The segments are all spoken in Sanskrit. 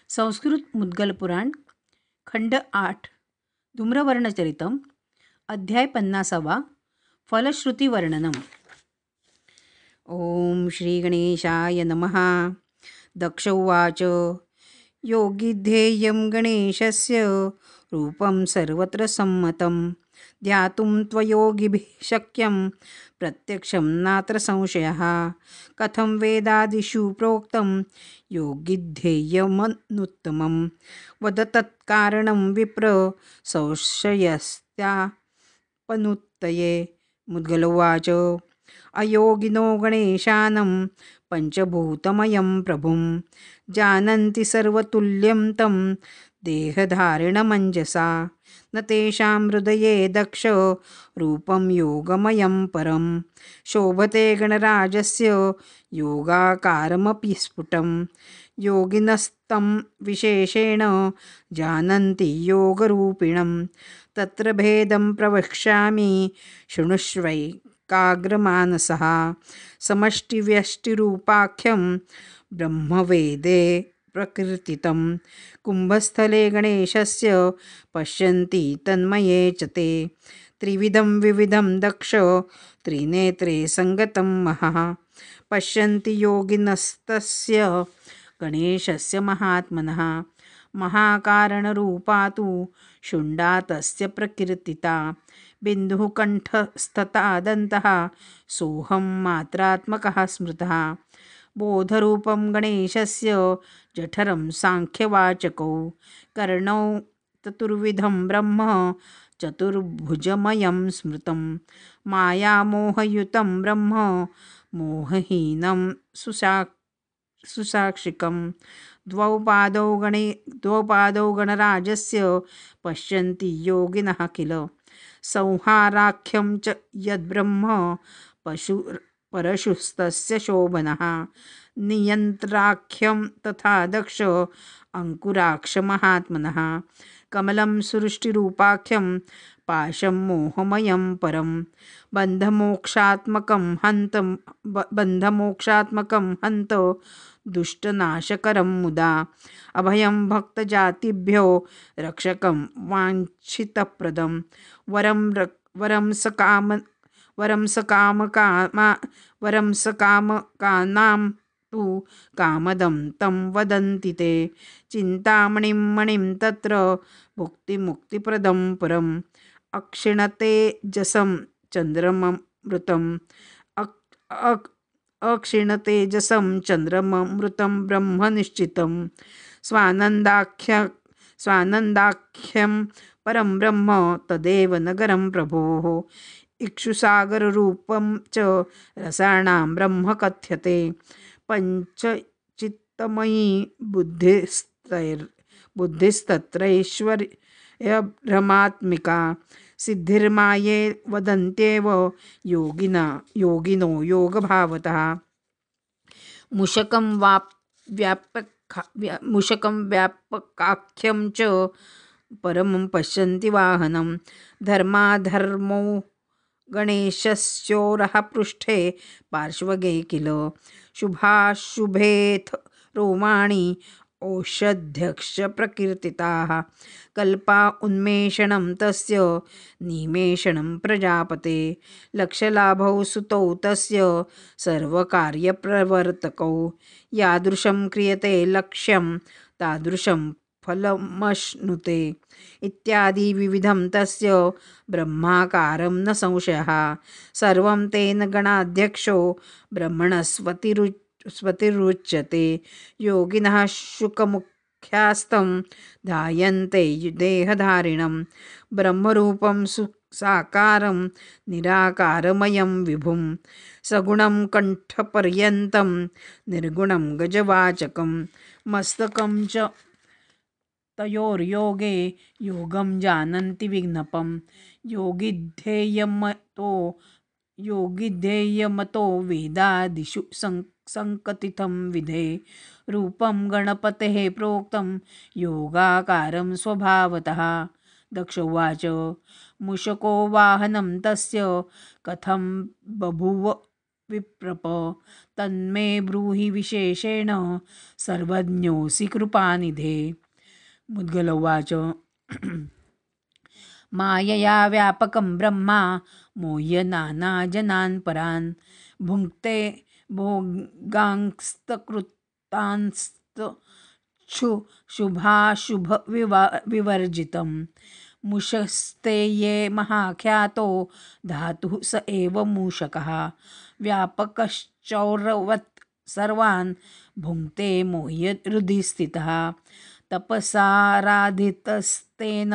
संस्कृत मुद्गल पुराण खंड 8 धूम्रवर्णचरितम अध्याय 50 फलश्रुती वर्णनम. ओम श्री गणेशाय नमः. दक्ष उवाच योगिध्येयं गणेशस्य रूपं सर्वत्र सम्मतं ध्यातुं त्वयोगिभिः शक्यं प्रत्यक्षं नात्र संशयः. कथं वेदादिषु प्रोक्तं योगिध्येयमनुत्तमं वद तत्कारणं विप्र संशयस्यापनुत्तये. मुद्गल उवाच अयोगिनो गणेशानं पंचभूतमयं प्रभुं जानन्ति सर्वतुल्यं तं देहधारिणमञ्जसा. न तेषां हृदये दक्ष रूपं योगमयं परं शोभते गणराजस्य योगाकारमपि स्फुटं. योगिनस्तं विशेषेण जानन्ति योगरूपिणं तत्र भेदं प्रवक्ष्यामि शृणुष्वैकाग्रमानसः. समष्टिव्यष्टिरूपाख्यं ब्रह्मवेदे प्रकीर्तितं कुम्भस्थले गणेशस्य पश्यन्ति तन्मये च ते. त्रिविधं विविधं दक्ष त्रिनेत्रे संगतं महः पश्यन्ति योगिनस्तस्य गणेशस्य महात्मनः. महाकारणरूपा तु शुण्डा तस्य प्रकीर्तिता बिन्दुः कण्ठस्थता दन्तः सोऽहं मात्रात्मकः स्मृतः. बोधरूपं गणेशस्य जठरं सांख्यवाचकौ कर्णौ चतुर्विधं ब्रह्म चतुर्भुजमयं स्मृतं. मायामोहयुतं ब्रह्म मोहहीनं सुसाक्षिकं. द्वौ पादौ गणराजस्य पश्यन्ति योगिनः किल. संहाराख्यं च यद्ब्रह्म परशुस्तस्य शोभनः. नियन्त्राख्यं तथा दक्ष अंकुराक्षमहात्मनः. कमलं सृष्टिरूपाख्यं पाशं मोहमयं परं बन्धमोक्षात्मकं हन्त दुष्टनाशकरं मुदा. अभयं भक्तजातिभ्यो रक्षकं वाञ्छितप्रदं वरं सकामकानां तु कामदं तं वदन्ति ते. चिन्तामणिं मणिं तत्र भुक्तिमुक्तिप्रदं परम् अक्षीणतेजसं चन्द्रममृतं ब्रह्मनिश्चितं. स्वानन्दाख्यं परं ब्रह्म तदेव नगरं प्रभोः. इक्षुसागररूपं च रसाणां ब्रह्म कथ्यते. पञ्चचित्तमयी बुद्धिस्तत्रैश्वर्यभ्रमात्मिका सिद्धिर्माये वदन्त्येव योगिनो योगभावतः. मूषकं व्यापकाख्यं च परमं पश्यन्ति वाहनं. धर्माधर्मौ गणेशस्योरः पृष्ठे पार्श्वगे किल. शुभाशुभेथ रोमाणि औषध्यक्ष प्रकीर्तिताः. कल्पा उन्मेषणं तस्य निमेषणं प्रजापते. लक्षलाभौ सुतौ तस्य सर्वकार्यप्रवर्तकौ. यादृशं क्रियते लक्ष्यं तादृशं फलमश्नुते. इत्यादि विविधं तस्य ब्रह्माकारं न संशयः. सर्वं तेन गणाध्यक्षो ब्रह्मणस्पतिरुच्यते. योगिनः शुकमुख्यास्तं ध्यायन्ते देहधारिणं ब्रह्मरूपं साकारं निराकारमयं विभुं. सगुणं कण्ठपर्यन्तं निर्गुणं गजवाचकं मस्तकं च तयोर्योगे योगं जानन्ति विज्ञपं. योगिध्येयमतो वेदादिषु संकथितं विधे. रूपं गणपतेः प्रोक्तं योगाकारं स्वभावतः. दक्ष उवाच मूषको वाहनं तस्य कथं बभूव विप्रप तन्मे ब्रूहि विशेषेण सर्वज्ञोऽसि कृपानिधे। मुद्गल उवाच मायया व्यापकं ब्रह्मा मोह्य नानाजनान् परान् भुङ्क्ते शुभाशुभविवर्जितं मुषस्ते ये महाख्यातो धातुः स एव मूषकः व्यापकश्चौरवत् सर्वान् भुङ्क्ते मोह्य हृदि स्थितः तपसाराधितस्तेन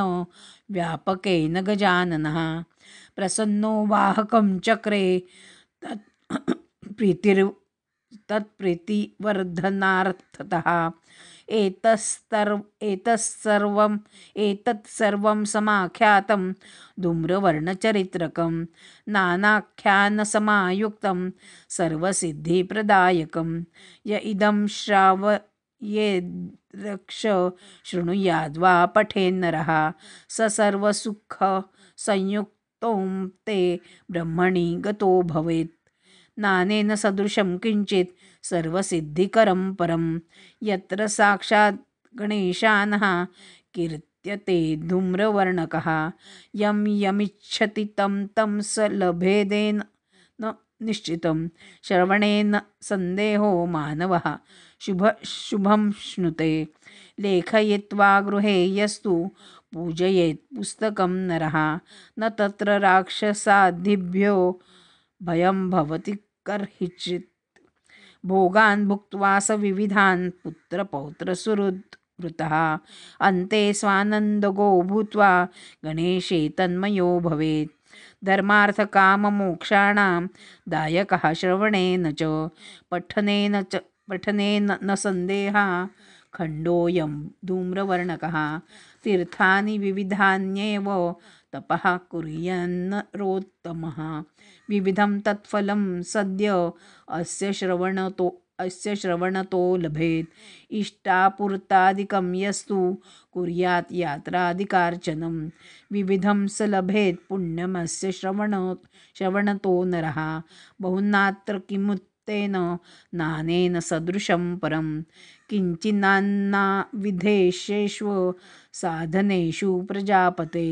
व्यापकेन गजाननः प्रसन्नो वाहकं चक्रे तत्प्रीतिवर्धनार्थतः एतत् सर्वं समाख्यातं धूम्रवर्णचरित्रकं नानाख्यानसमायुक्तं सर्वसिद्धिप्रदायकं य इदं श्रावयेद्रक्ष शृणुयाद्वा पठेन्नरः स सर्वसुखसंयुक्तों ते ब्रह्मणि गतो भवेत्। नानेन सदृशं किञ्चित् सर्वसिद्धिकरं परं यत्र साक्षात् गणेशानः कीर्त्यते धूम्रवर्णकः यं यमिच्छति तं स लभेदेन न निश्चितं श्रवणेन संदेहो मानवः शुभं श्नुते लेखयित्वा गृहे यस्तु पूजयेत् पुस्तकं नरः न तत्र राक्षसादिभ्यो भयं भवति कर्हिचित् भोगान् भुक्त्वा स विविधान् पुत्रपौत्रसुहृद्वृतः अन्ते स्वानन्दगो भूत्वा गणेशे तन्मयो भवेत्। धर्मार्थकाममोक्षाणां दायकः श्रवणेन च पठनेन न सन्देहः खण्डोऽयं धूम्रवर्णकः तीर्थानि विविधान्येव तपः कुर्यान्नरोत्तमः विविधं तत्फलं सद्य अस्य श्रवणतो लभेत्। इष्टापूर्तादिकं यस्तु कुर्यात् यात्रादिकार्चनं विविधं स लभेत् पुण्यमस्य श्रवणतो नरः बहुनात्र किमुत्तेन नानेन सदृशं परं किञ्चिन्नानाविधेषु साधनेषु प्रजापते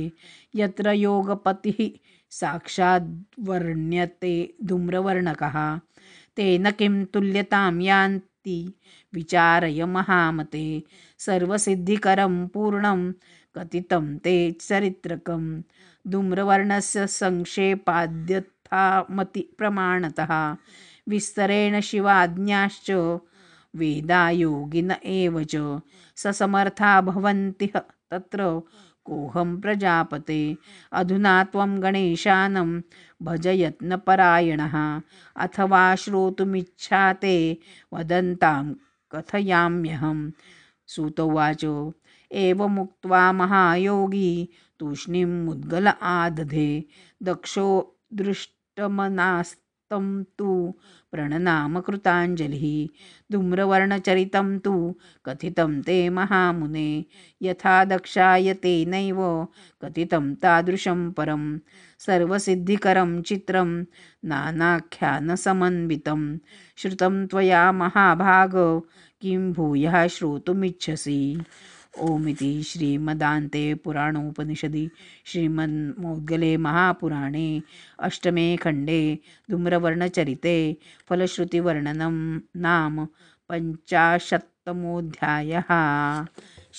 यत्र योगपतिः साक्षाद्वर्ण्यते धूम्रवर्णकः तेन किं तुल्यतां यान्ति विचारय महामते सर्वसिद्धिकरं पूर्णं कथितं ते चरित्रकं धूम्रवर्णस्य संक्षेपाद्यथामति प्रमाणतः विस्तरेण शिवाज्ञाश्च वेदा योगिन एव च समर्था भवन्ति तत्र कोऽहं प्रजापते अधुना त्वं गणेशानं भज यत्नपरायणः अथवा श्रोतुमिच्छाते वदन्तां कथयाम्यहं। सूत उवाच एवमुक्त्वा महायोगी तूष्णीं मुद्गल आदधे दक्षो दृष्टमनास्तं तु प्रणनाम कृताञ्जलिः धूम्रवर्णचरितं तु कथितं ते महामुने यथा दक्षाय तेनैव कथितं तादृशं परं सर्वसिद्धिकरं चित्रं नानाख्यानसमन्वितं श्रुतं त्वया महाभाग किं भूयः श्रोतुमिच्छसि। ओमिति श्रीमदान्ते पुराणोपनिषदि श्रीमन्मौद्गले महापुराणे अष्टमे खण्डे धूम्रवर्णचरिते फलश्रुतिवर्णनं नाम 50तमोऽध्यायः।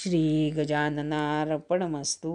श्रीगजाननार्पणमस्तु।